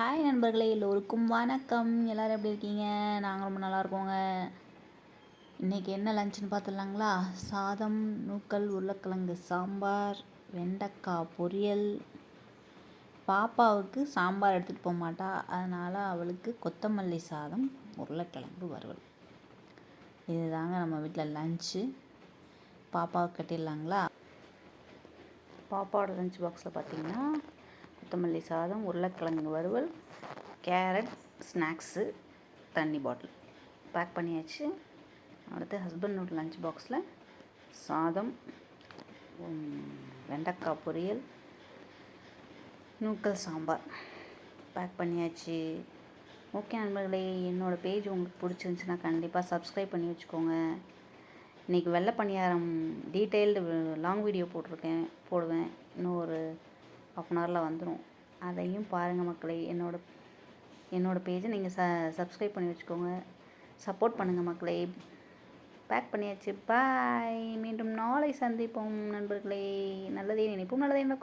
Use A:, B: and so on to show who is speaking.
A: Hi நண்பர்களே, எல்லோருக்கும் வணக்கம். எல்லோரும் எப்படி இருக்கீங்க? நாங்கள் ரொம்ப நல்லா இருக்கோங்க. இன்றைக்கி என்ன லஞ்சுன்னு பார்த்துடலாங்களா? சாதம், நூக்கல், உருளைக்கிழங்கு சாம்பார், வெண்டைக்காய் பொரியல். பாப்பாவுக்கு சாம்பார் எடுத்துகிட்டு போக மாட்டா, அதனால் அவளுக்கு கொத்தமல்லி சாதம், உருளைக்கிழங்கு வறுவல். இதுதாங்க நம்ம வீட்டில் லஞ்சு. பாப்பாவுக்கு கட்டிடலாங்களா? பாப்பாவோட லஞ்ச் பாக்ஸில் பார்த்திங்கன்னா கொத்தமல்லி சாதம், உருளைக்கிழங்கு வறுவல், கேரட், ஸ்நாக்ஸு, தண்ணி பாட்டில் பேக் பண்ணியாச்சு. அடுத்து ஹஸ்பண்டோட லஞ்ச் பாக்ஸில் சாதம், வெண்டைக்காய் பொரியல், நூக்கல் சாம்பார் பேக் பண்ணியாச்சு. ஓகே நண்பர்களே, என்னோடய பேஜ் உங்களுக்கு பிடிச்சிருந்துச்சின்னா கண்டிப்பாக சப்ஸ்கிரைப் பண்ணி வச்சுக்கோங்க. இன்றைக்கி வெள்ளை பணியாரம் டீட்டெயில்டு லாங் வீடியோ போடுவேன். இன்னும் ஒரு ½ hour வந்துடும். அதையும் பாருங்கள் மக்களே. என்னோடய பேஜை நீங்கள் சப்ஸ்கிரைப் பண்ணி வச்சுக்கோங்க. சப்போர்ட் பண்ணுங்கள் மக்களே. பேக் பண்ணியாச்சு. பாய். மீண்டும் நாளை சந்திப்போம் நண்பர்களே. நல்லதே நினைப்போம், நல்லதே நடக்கும்.